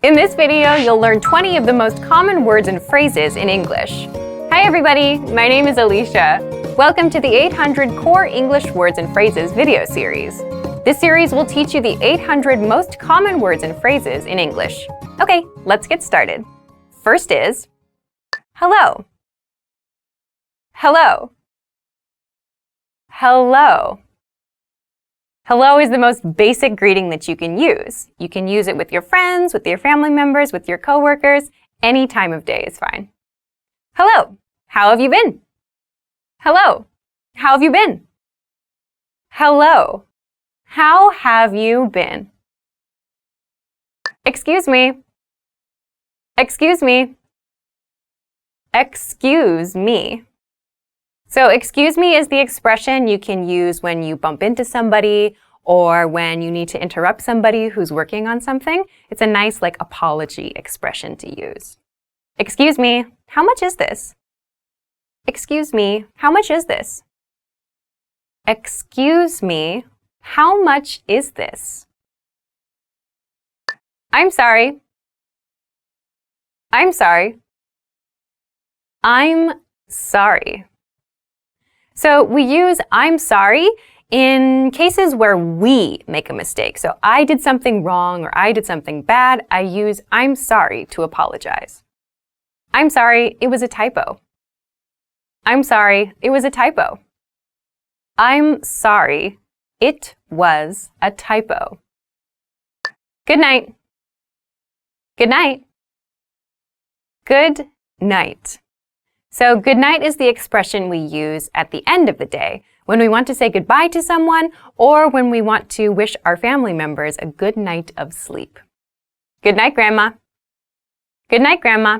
In this video, you'll learn 20 of the most common words and phrases in English. Hi everybody, my name is Alicia. Welcome to the 800 Core English Words and Phrases video series. This series will teach you the 800 most common words and phrases in English. Okay, let's get started. First is hello. Hello. Hello. Hello is the most basic greeting that you can use. You can use it with your friends, with your family members, with your coworkers. Any time of day is fine. Hello, how have you been? Hello, how have you been? Hello, how have you been? Excuse me. Excuse me. Excuse me. So excuse me is the expression you can use when you bump into somebody or when you need to interrupt somebody who's working on something. It's a nice apology expression to use. Excuse me, how much is this? Excuse me, how much is this? Excuse me, how much is this? I'm sorry. I'm sorry. I'm sorry. So we use I'm sorry in cases where we make a mistake. So I did something wrong or I did something bad. I use I'm sorry to apologize. I'm sorry, it was a typo. I'm sorry, it was a typo. I'm sorry, it was a typo. Good night. Good night. Good night. So good night is the expression we use at the end of the day when we want to say goodbye to someone or when we want to wish our family members a good night of sleep. Good night, Grandma. Good night, Grandma.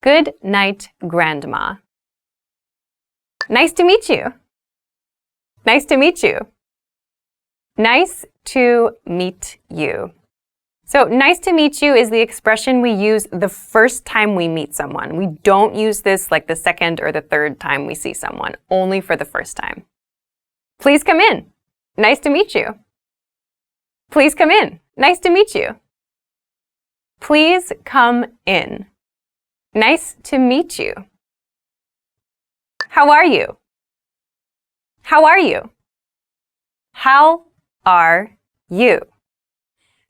Good night, Grandma. Nice to meet you. Nice to meet you. Nice to meet you. So nice to meet you is the expression we use the first time we meet someone. We don't use this the second or the third time we see someone, only for the first time. Please come in. Nice to meet you. Please come in. Nice to meet you. Please come in. Nice to meet you. How are you? How are you? How are you?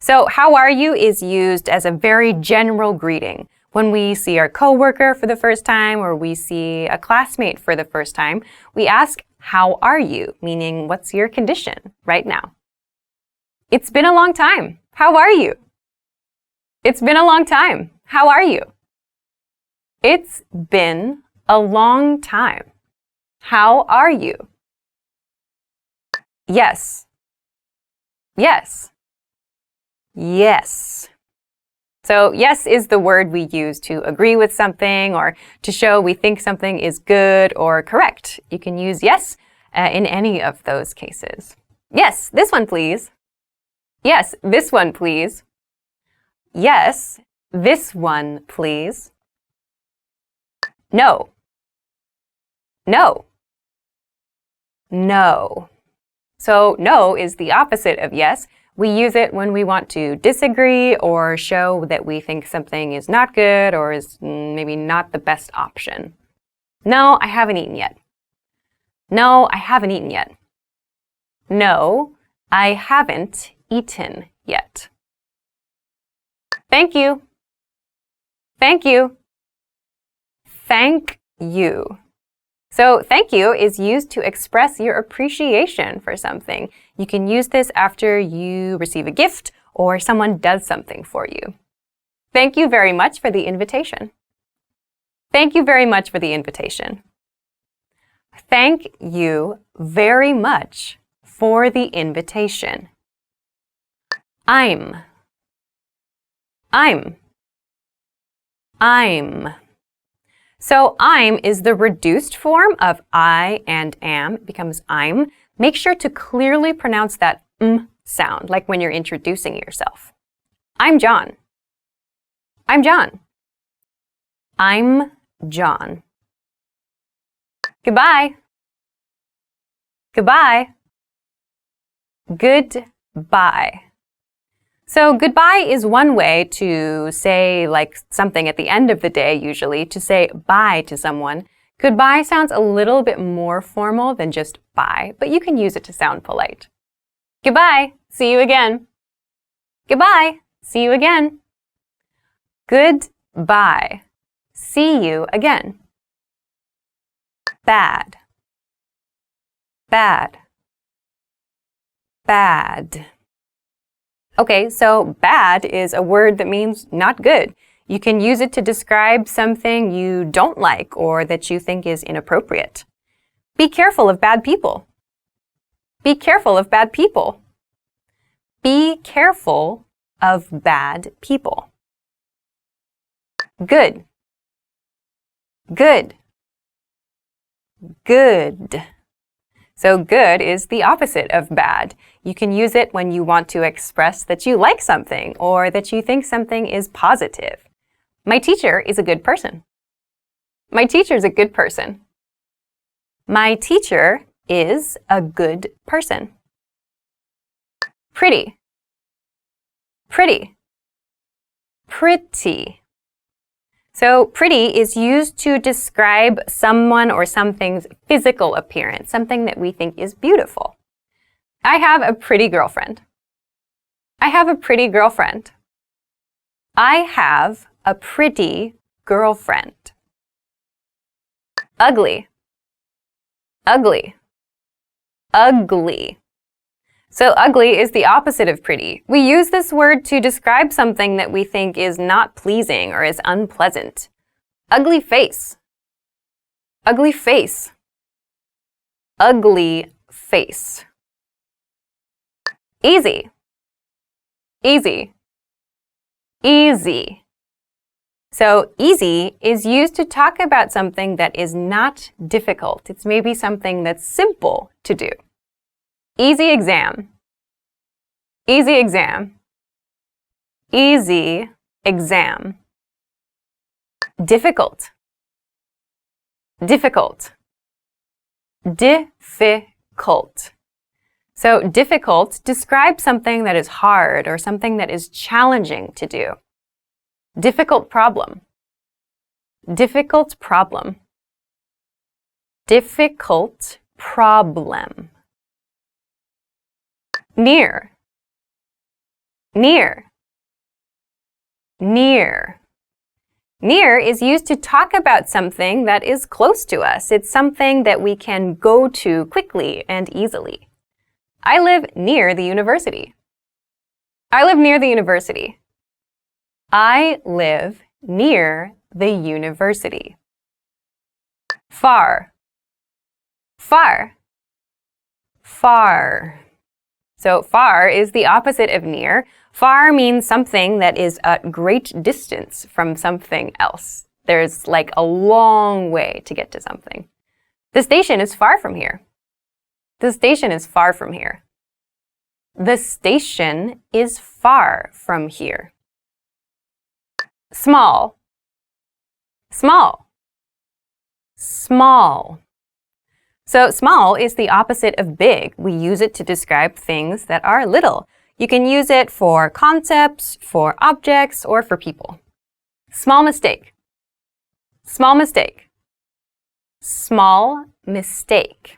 So how are you is used as a very general greeting. When we see our coworker for the first time or we see a classmate for the first time, we ask, how are you? Meaning, what's your condition right now? It's been a long time. How are you? It's been a long time. How are you? It's been a long time. How are you? Yes. Yes. Yes. So yes is the word we use to agree with something or to show we think something is good or correct. You can use yes in any of those cases. Yes, this one please. Yes, this one please. Yes, this one please. No. No. No. So no is the opposite of yes. We use it when we want to disagree or show that we think something is not good or is maybe not the best option. No, I haven't eaten yet. No, I haven't eaten yet. No, I haven't eaten yet. Thank you. Thank you. Thank you. So thank you is used to express your appreciation for something. You can use this after you receive a gift or someone does something for you. Thank you very much for the invitation. Thank you very much for the invitation. Thank you very much for the invitation. I'm. So I'm is the reduced form of I and am. It becomes I'm. Make sure to clearly pronounce that sound, like when you're introducing yourself. I'm John. I'm John. I'm John. Goodbye. Goodbye. Goodbye. So goodbye is one way to say like something at the end of the day, usually, to say bye to someone. Goodbye sounds a little bit more formal than just bye, but you can use it to sound polite. Goodbye, see you again. Goodbye, see you again. Goodbye, see you again. Bad, bad, bad. Okay, so bad is a word that means not good. You can use it to describe something you don't like or that you think is inappropriate. Be careful of bad people. Be careful of bad people. Be careful of bad people. Good. Good. Good. So good is the opposite of bad. You can use it when you want to express that you like something or that you think something is positive. My teacher is a good person. My teacher's a good person. My teacher is a good person. Pretty. Pretty. Pretty. So pretty is used to describe someone or something's physical appearance, something that we think is beautiful. I have a pretty girlfriend. I have a pretty girlfriend. I have a pretty girlfriend. Ugly. Ugly. Ugly. So ugly is the opposite of pretty. We use this word to describe something that we think is not pleasing or is unpleasant. Ugly face. Ugly face. Ugly face. Easy. Easy. Easy. So easy is used to talk about something that is not difficult. It's maybe something that's simple to do. Easy exam. Easy exam. Easy exam. Difficult. Difficult. Difficult. So difficult describes something that is hard or something that is challenging to do. Difficult problem. Difficult problem. Difficult problem. Near. Near. Near. Near is used to talk about something that is close to us. It's something that we can go to quickly and easily. I live near the university. I live near the university. I live near the university. Far. Far. Far. So far is the opposite of near. Far means something that is at great distance from something else. There's like a long way to get to something. The station is far from here. The station is far from here. The station is far from here. Small. Small. Small. So small is the opposite of big. We use it to describe things that are little. You can use it for concepts, for objects, or for people. Small mistake. Small mistake. Small mistake.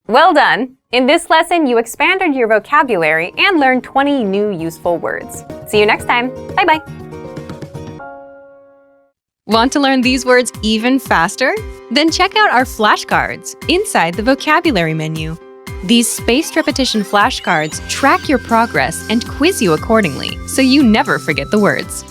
Well done! In this lesson, you expanded your vocabulary and learned 20 new useful words. See you next time. Bye-bye! Want to learn these words even faster? Then check out our flashcards inside the vocabulary menu. These spaced repetition flashcards track your progress and quiz you accordingly, so you never forget the words.